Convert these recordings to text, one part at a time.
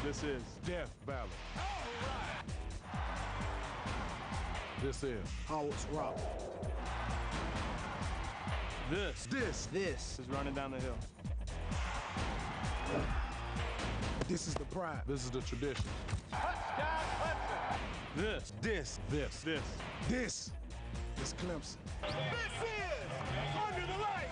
This is Death Valley. All right. This is Howard's Rock. This is Running Down the Hill. This is the pride. This is the tradition. Touchdown, Clemson. This is Clemson. This is Under the Lights.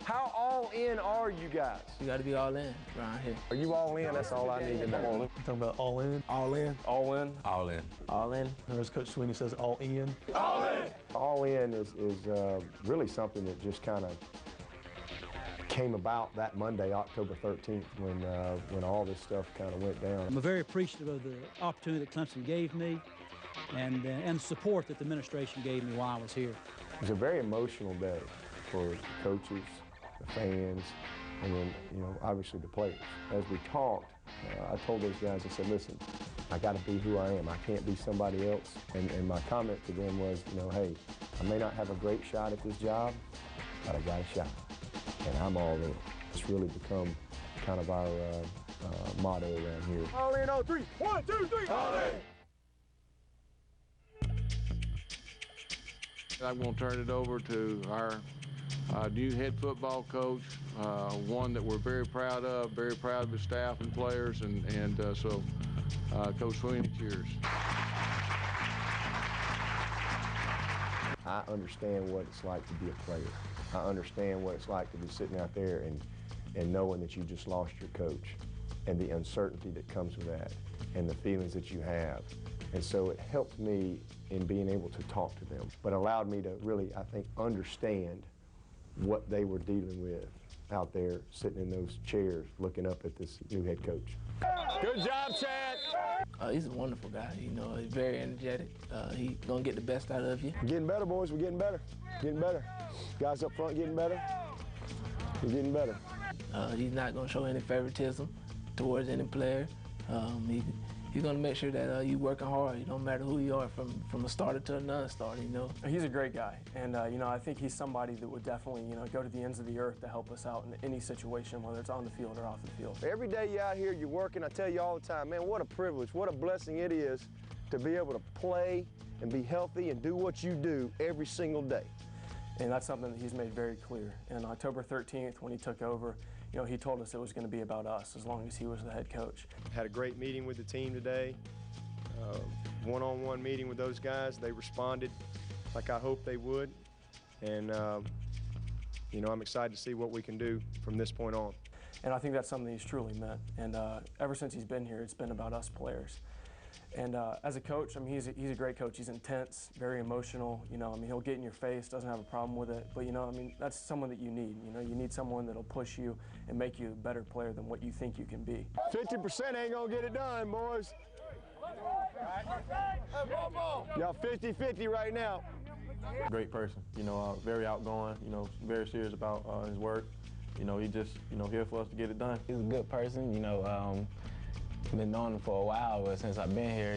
How all in are you guys? You got to be all in around here. Are you all in? That's all I need to know. You talking about all in? All in? All in? All in. All in. Or as Coach Sweeney says, all in? All in! All in is really something that just kind of came about that Monday, October 13th, when all this stuff kind of went down. I'm very appreciative of the opportunity that Clemson gave me and the support that the administration gave me while I was here. It was a very emotional day for the coaches, the fans, and then, obviously the players. As we talked, I told those guys, I said, listen, I got to be who I am. I can't be somebody else. And my comment to them was, hey, I may not have a great shot at this job, but I got a shot, and I'm all in. It's really become kind of our motto around here. All in on three. 1, 2, 3. All in. I'm going to turn it over to our new head football coach, one that we're very proud of his staff and players, and so Coach Sweeney, cheers. I understand what it's like to be a player. I understand what it's like to be sitting out there and knowing that you just lost your coach, and the uncertainty that comes with that, and the feelings that you have. And so it helped me in being able to talk to them, but allowed me to really, I think, understand what they were dealing with out there sitting in those chairs looking up at this new head coach. Good job, Chad! He's a wonderful guy. He's very energetic. He's going to get the best out of you. We're getting better, boys. We're getting better. Getting better. Guys up front getting better. We're getting better. He's not going to show any favoritism towards any player. He's going to make sure that you're working hard. It don't matter who you are, from a starter to a non-starter, He's a great guy, and, I think he's somebody that would definitely, go to the ends of the earth to help us out in any situation, whether it's on the field or off the field. Every day you're out here, you're working, I tell you all the time, man, what a privilege, what a blessing it is to be able to play and be healthy and do what you do every single day. And that's something that he's made very clear. And October 13th, when he took over, he told us it was going to be about us as long as he was the head coach. Had a great meeting with the team today, one-on-one meeting with those guys. They responded like I hoped they would. And, I'm excited to see what we can do from this point on. And I think that's something he's truly meant. And ever since he's been here, it's been about us players. And as a coach, he's a great coach. He's intense, very emotional. He'll get in your face, doesn't have a problem with it. But, that's someone that you need. You need someone that'll push you and make you a better player than what you think you can be. 50% ain't gonna get it done, boys. Y'all 50-50 right now. Great person, very outgoing, very serious about his work. He just, here for us to get it done. He's a good person, been knowing him for a while, but since I've been here,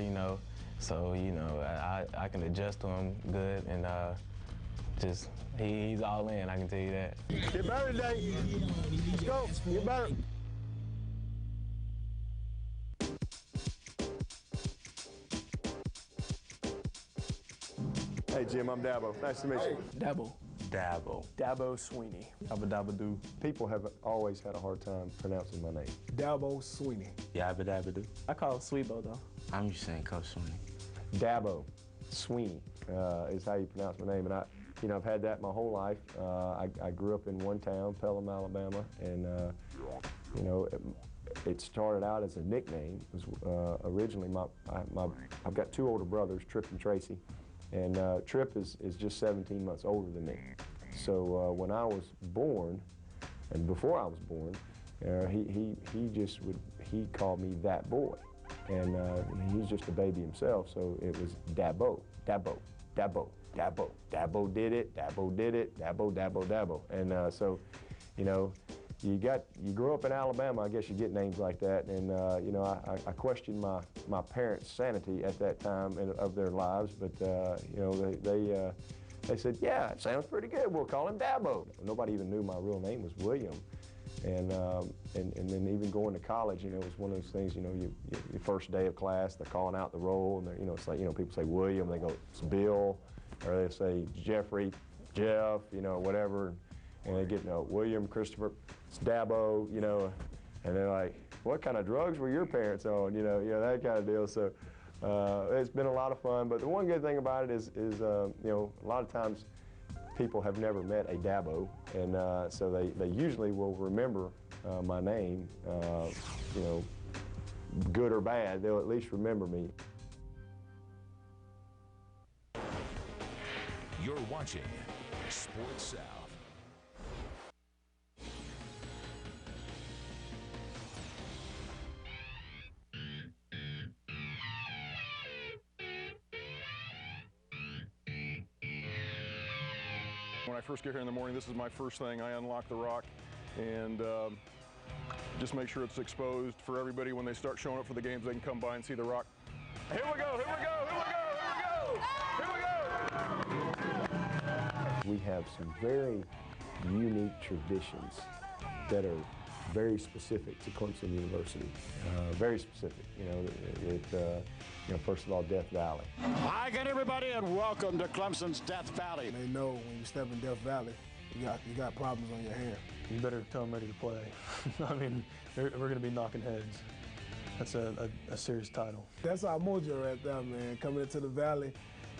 so, I can adjust to him good, and he's all in, I can tell you that. Get better today. Let's go, get better. Hey, Jim, I'm Dabo. Nice to meet you. Dabo. Dabo. Dabo Sweeney. Dabba-dabba-doo. People have always had a hard time pronouncing my name. Dabo Sweeney. Yabba-dabba-doo. I call him Sweebo, though. I'm used to saying Coach Sweeney. Dabo Sweeney is how you pronounce my name, and I've had that my whole life. I grew up in one town, Pelham, Alabama, and it started out as a nickname. It was originally I've got two older brothers, Trip and Tracy, and Trip is just 17 months older than me. So when I was born, and before I was born, he called me that boy. And he's just a baby himself, so it was Dabo, Dabo, Dabo. Dabo. Dabo did it. Dabo did it. Dabo, Dabo, Dabo. And so, you know, you grow up in Alabama, I guess you get names like that. And, you know, I questioned my parents' sanity at that time of their lives, but, you know, they said, yeah, it sounds pretty good. We'll call him Dabo. Nobody even knew my real name was William. And then even going to college, you know, it was one of those things, you know, your first day of class, they're calling out the roll, and you know, it's like, you know, people say William, they go, it's Bill, or they say Jeffrey, Jeff, you know, whatever, and they get, you know, William, Christopher, it's Dabo, you know, and they're like, what kind of drugs were your parents on, you know, that kind of deal. So it's been a lot of fun, but the one good thing about it is you know, a lot of times people have never met a Dabo, and so they usually will remember my name, you know, good or bad, they'll at least remember me. You're watching Sports South. When I first get here in the morning, this is my first thing. I unlock the rock and just make sure it's exposed for everybody. When they start showing up for the games, they can come by and see the rock. Here we go, here we go, here we go, here we go, here we go! We have some very unique traditions that are very specific to Clemson University, very specific. You know, first of all, Death Valley. Hi again, everybody, and welcome to Clemson's Death Valley. They know when you step in Death Valley, you got problems on your hair. You better tell them ready to play. I mean, we're going to be knocking heads. That's a serious title. That's our mojo right there, man. Coming into the Valley,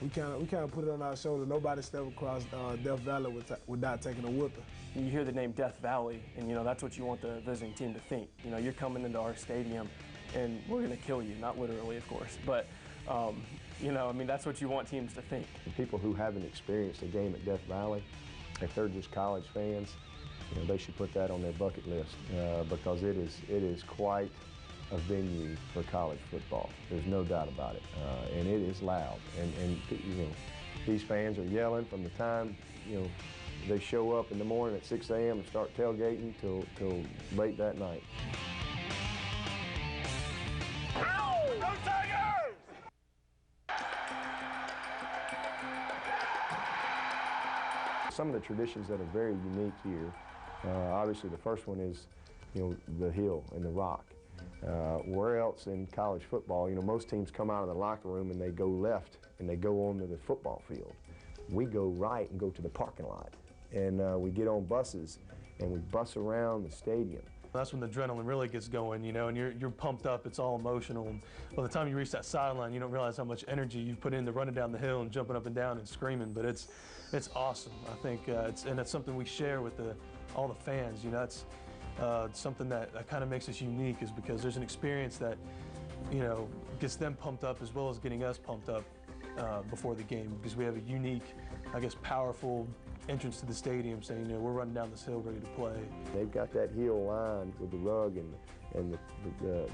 we kind of put it on our shoulder. Nobody step across Death Valley without taking a whipping. You hear the name Death Valley, and you know that's what you want the visiting team to think. You know, you're coming into our stadium, and we're going to kill you. Not literally, of course, but you know, I mean, that's what you want teams to think. The people who haven't experienced a game at Death Valley, if they're just college fans, you know, they should put that on their bucket list because it is quite a venue for college football. There's no doubt about it, and it is loud. And you know, these fans are yelling from the time, you know, they show up in the morning at 6 a.m. and start tailgating till late that night. Go Tigers! Some of the traditions that are very unique here, obviously the first one is, you know, the hill and the rock. Where else in college football, you know, most teams come out of the locker room and they go left and they go onto the football field. We go right and go to the parking lot. And we get on buses and we bus around the stadium. That's when the adrenaline really gets going, you know, and you're pumped up, it's all emotional. And by the time you reach that sideline, you don't realize how much energy you've put into running down the hill and jumping up and down and screaming, but it's awesome. I think it's something we share with all the fans, you know. It's something that kind of makes us unique, is because there's an experience that, you know, gets them pumped up as well as getting us pumped up before the game, because we have a unique, I guess, powerful entrance to the stadium saying, you know, we're running down this hill ready to play. They've got that hill lined with the rug and the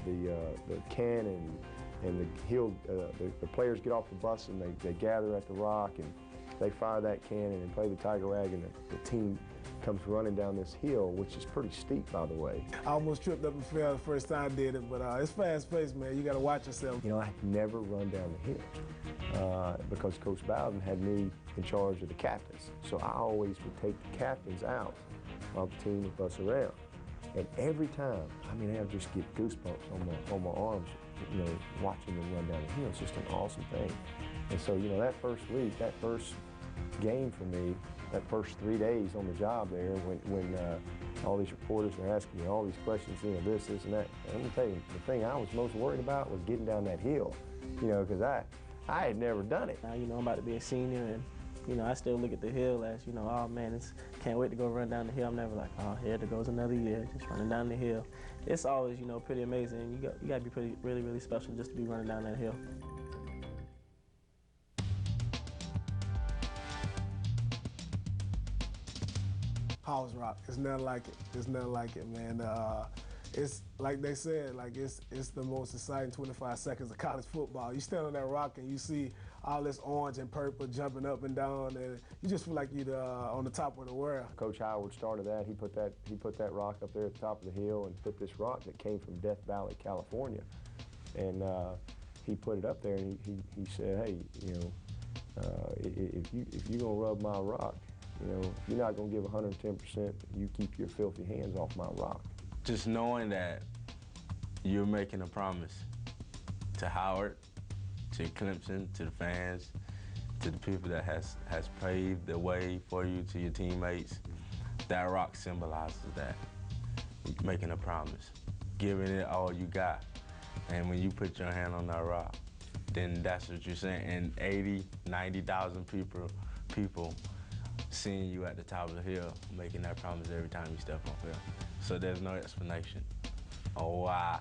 cannon and the hill. The players get off the bus and they gather at the rock and they fire that cannon and play the Tiger Rag, and the team comes running down this hill, which is pretty steep, by the way. I almost tripped up and fell the first time I did it, but it's fast-paced, man. You got to watch yourself. You know, I've never run down the hill because Coach Bowden had me in charge of the captains. So I always would take the captains out while the team would bus around. And every time, I mean, I would just get goosebumps on my arms, you know, watching them run down the hill. It's just an awesome thing. And so, you know, that first week, that first game for me, that first 3 days on the job there, when all these reporters are asking me all these questions, you know, this, and that. And let me tell you, the thing I was most worried about was getting down that hill, you know, because I had never done it. Now, you know, I'm about to be a senior, and, you know, I still look at the hill as, you know, oh, man, can't wait to go run down the hill. I'm never like, oh, here there goes another year, just running down the hill. It's always, you know, pretty amazing. You got to be really, really special just to be running down that hill. House rock. It's nothing like it. It's nothing like it, man. it's like they said, like it's the most exciting 25 seconds of college football. You stand on that rock and you see all this orange and purple jumping up and down, and you just feel like you're on the top of the world. Coach Howard started that. He put that rock up there at the top of the hill and put this rock that came from Death Valley, California, and he put it up there and he said, hey, you know, if you're gonna rub my rock, you know, you're not gonna give 110%. You keep your filthy hands off my rock. Just knowing that you're making a promise to Howard, to Clemson, to the fans, to the people that has paved the way for you, to your teammates, that rock symbolizes that. You're making a promise, giving it all you got. And when you put your hand on that rock, then that's what you're saying. And 80, 90,000 people seeing you at the top of the hill, making that promise every time you step on field. So there's no explanation of why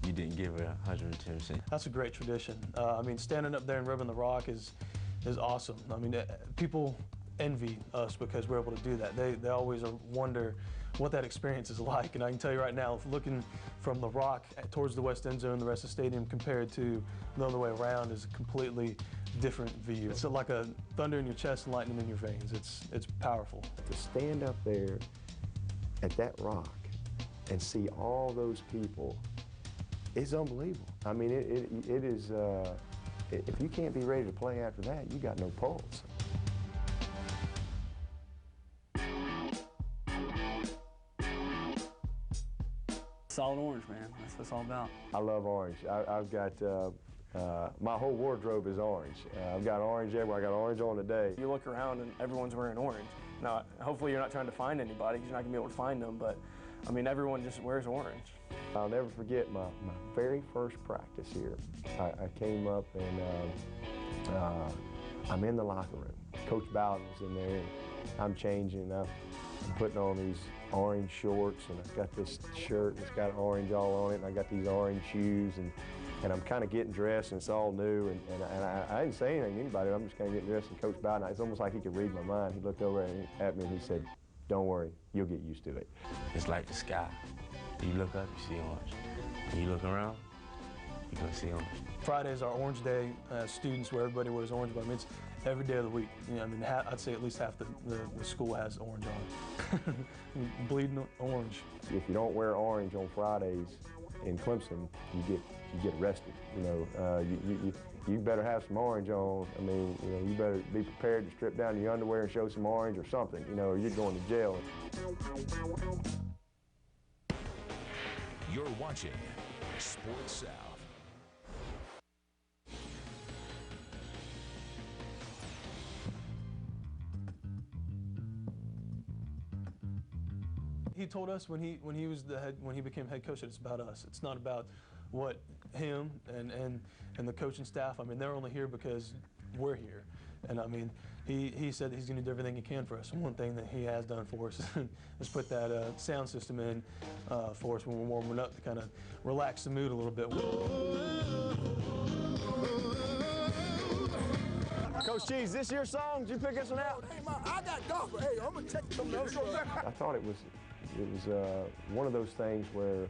you didn't give it 110%. That's a great tradition. I mean, standing up there and rubbing the rock is awesome. I mean, people envy us because we're able to do that. They always wonder what that experience is like. And I can tell you right now, looking from the rock towards the west end zone, the rest of the stadium, compared to the other way around, is a completely different view. It's like a thunder in your chest and lightning in your veins. It's powerful. To stand up there at that rock and see all those people, it's unbelievable. I mean, it is, if you can't be ready to play after that, you got no pulse. Solid orange, man. That's what it's all about. I love orange. I've got, my whole wardrobe is orange. I've got orange everywhere. I got orange on today. You look around and everyone's wearing orange. Now, hopefully you're not trying to find anybody because you're not going to be able to find them, but I mean, everyone just wears orange. I'll never forget my very first practice here. I came up and I'm in the locker room. Coach Bowden's in there, and I'm changing. I'm putting on these orange shorts, and I've got this shirt that's got orange all on it, and I got these orange shoes, and I'm kind of getting dressed, and it's all new, and I didn't say anything to anybody. I'm just kind of getting dressed, and Coach Bowden, it's almost like he could read my mind. He looked over at me and he said, "Don't worry, you'll get used to it." It's like the sky. You look up, you see orange. When you look around, you're gonna see orange. Friday is our orange day as students, where everybody wears orange, but I mean, it's every day of the week. You know, I mean, I'd say at least half the school has orange on it. Bleeding orange. If you don't wear orange on Fridays in Clemson, you get arrested. You know, you better have some orange on. I mean, you know, you better be prepared to strip down your underwear and show some orange or something. You know, or you're going to jail. You're watching Sports South. He told us when he became head coach that it's about us. It's not about what him and the coaching staff. I mean, they're only here because we're here. And I mean, he said that he's going to do everything he can for us. And one thing that he has done for us is put that sound system in for us when we're warming up to kind of relax the mood a little bit. Coach Cheese, this your song? Did you pick this one out? Hey, I got golf, but hey, I'm going to take some notes. I thought it was one of those things where,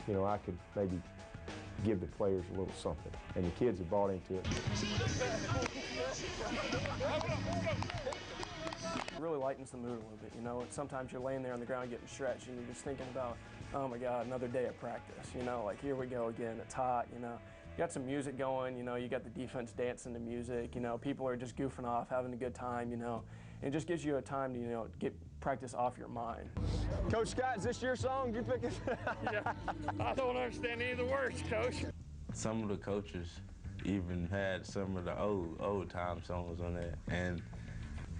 you know, I could maybe give the players a little something, and the kids have bought into it. It really lightens the mood a little bit, you know. Sometimes you're laying there on the ground getting stretched, and you're just thinking about, oh my God, another day of practice, you know, like here we go again, it's hot, you know. You got some music going, you know, you got the defense dancing to music, you know, people are just goofing off, having a good time, you know. It just gives you a time to, you know, get practice off your mind. Coach Scott, is this your song? Did you pick it? Yeah, I don't understand any of the words, Coach. Some of the coaches even had some of the old time songs on there, and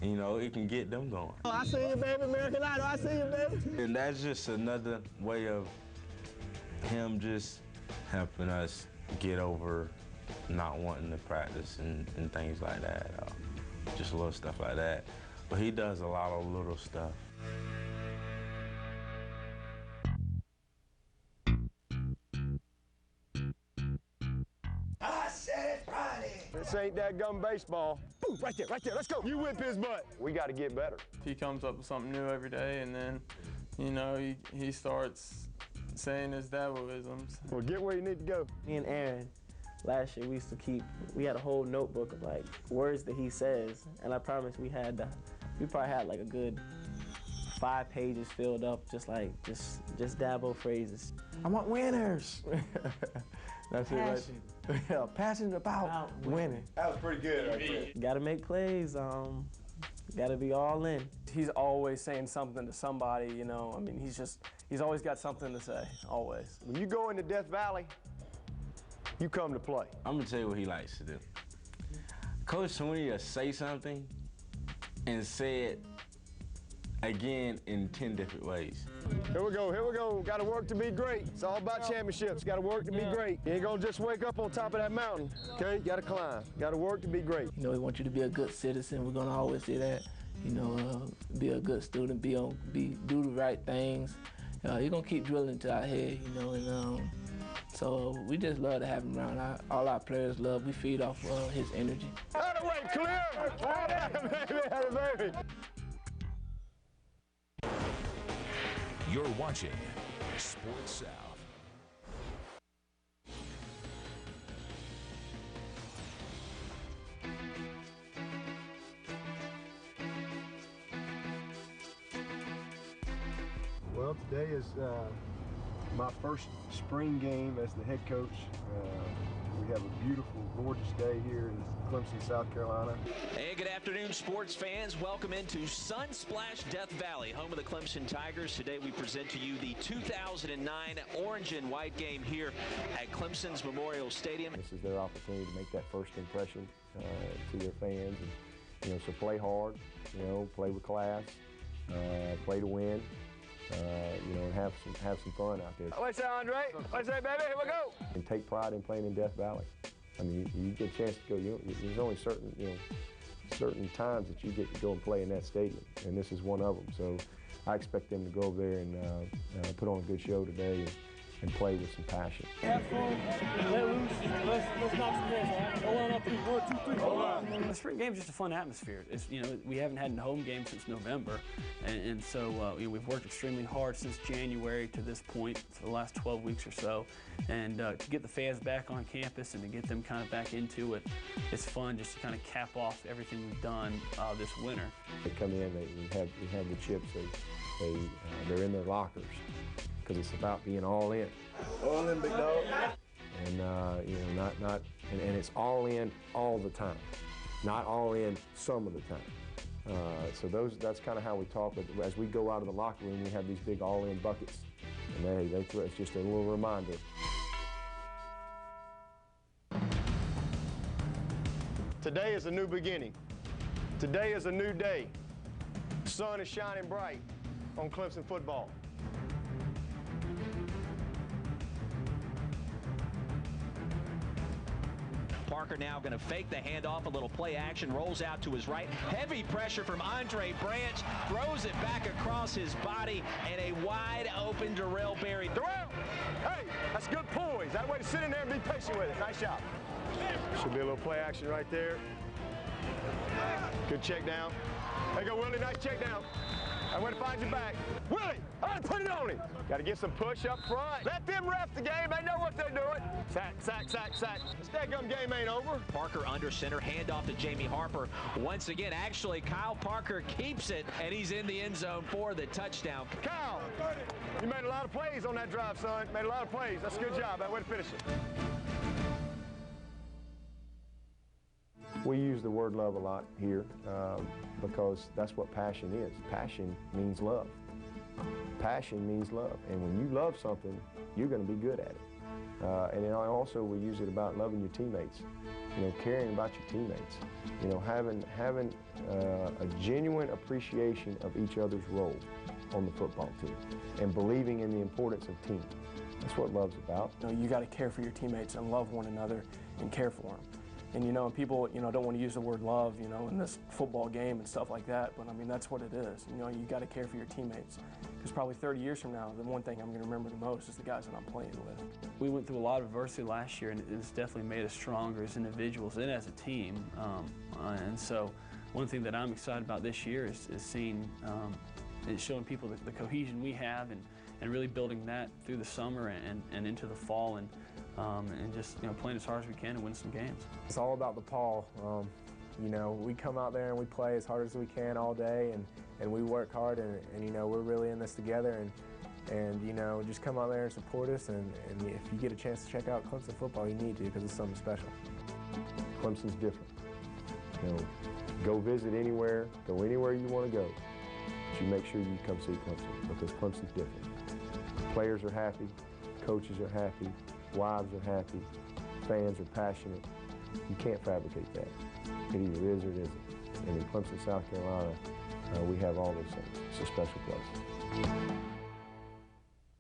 you know, it can get them going. Oh, I see you, baby, American Idol, I see you, baby. And that's just another way of him just helping us get over not wanting to practice and things like that. Just little stuff like that. But he does a lot of little stuff. I said Friday. This ain't that gum baseball. Ooh, right there, let's go. You whip his butt. We got to get better. He comes up with something new every day, and then, you know, he starts saying his Daboisms. Well, get where you need to go. Me and Aaron, last year we used to we had a whole notebook of like words that he says, and I promise we probably had like a good 5 pages filled up, just Dabo phrases. I want winners. That's it right there. Yeah, passionate about winning. That was pretty good right there. Got to make plays. Got to be all in. He's always saying something to somebody, you know. I mean, he's always got something to say, always. When you go into Death Valley, you come to play. I'm gonna tell you what he likes to do. Coach Sweeney will say something and say it again in 10 different ways. Here we go. Got to work to be great. It's all about championships. Got to work to be great. You ain't gonna just wake up on top of that mountain, okay? You got to climb. Got to work to be great. You know, we want you to be a good citizen. We're gonna always say that. You know, be a good student, do the right things. You're gonna keep drilling into our head, you know, and so we just love to have him around. All our players love. We feed off his energy. Out of the way, clear. Out of the baby. You're watching Sports South. Well, today is my first spring game as the head coach. We have a beautiful, gorgeous day here in Clemson, South Carolina. And good afternoon, sports fans. Welcome into Sunsplash Death Valley, home of the Clemson Tigers. Today we present to you the 2009 orange and white game here at Clemson's Memorial Stadium. This is their opportunity to make that first impression to their fans. And, you know, so play hard, you know, play with class, play to win. You know, and have some fun out there. What's that, Andre? What's that, baby? Here we go. And take pride in playing in Death Valley. I mean, you get a chance to go. There's only certain times that you get to go and play in that stadium, and this is one of them. So I expect them to go over there and put on a good show today and play with some passion. Have fun, let loose, let's knock some heads, all right? 1, 2, 3, 1, 2, 3. The spring game's just a fun atmosphere. It's, you know, we haven't had a home game since November, and so you know, we've worked extremely hard since January to this point, for the last 12 weeks or so, and to get the fans back on campus and to get them kind of back into it, it's fun just to kind of cap off everything we've done this winter. They come in, we have the chips, they're in their lockers. Because it's about being all in. All in, big dog. And you know, and it's all in all the time, not all in some of the time. So that's kind of how we talk. But as we go out of the locker room, we have these big all-in buckets, and they throw. It's just a little reminder. Today is a new beginning. Today is a new day. The sun is shining bright on Clemson football. Parker now going to fake the handoff, a little play action, rolls out to his right. Heavy pressure from Andre Branch, throws it back across his body, and a wide open Darrell Berry. Darrell! Hey, that's good poise. That way to sit in there and be patient with it. Nice shot. Should be a little play action right there. Good check down. There you go, Willie. Nice check down. That way to find your back. Willie, put it on him. Got to get some push up front. Let them ref the game. They know what they're doing. Sack, sack, sack, sack. This daggum game ain't over. Parker under center, handoff to Jamie Harper. Once again, actually, Kyle Parker keeps it, and he's in the end zone for the touchdown. Kyle, you made a lot of plays on that drive, son. Made a lot of plays. That's a good job. That way to finish it. We use the word love a lot here because that's what passion is. Passion means love. Passion means love. And when you love something, you're going to be good at it. And then also we use it about loving your teammates, you know, caring about your teammates, you know, having a genuine appreciation of each other's role on the football team and believing in the importance of team. That's what love's about. You know, you got to care for your teammates and love one another and care for them. And, you know, people, you know, don't want to use the word love, you know, in this football game and stuff like that, but I mean, that's what it is. You know, you got to care for your teammates. Because probably 30 years from now, the one thing I'm going to remember the most is the guys that I'm playing with. We went through a lot of adversity last year, and it's definitely made us stronger as individuals and as a team. And so one thing that I'm excited about this year is seeing, is showing people the cohesion we have and really building that through the summer and into the fall, and just playing as hard as we can and win some games. It's all about the Paul. We come out there and we play as hard as we can all day, and we work hard, and we're really in this together, and just come out there and support us, and if you get a chance to check out Clemson football, you need to, because it's something special. Clemson's different. Go visit anywhere, go anywhere you want to go, but you make sure you come see Clemson, because Clemson's different. Players are happy, coaches are happy, wives are happy, fans are passionate. You can't fabricate that. It either is or it isn't. And in Clemson, South Carolina, we have all those things. It's a special place.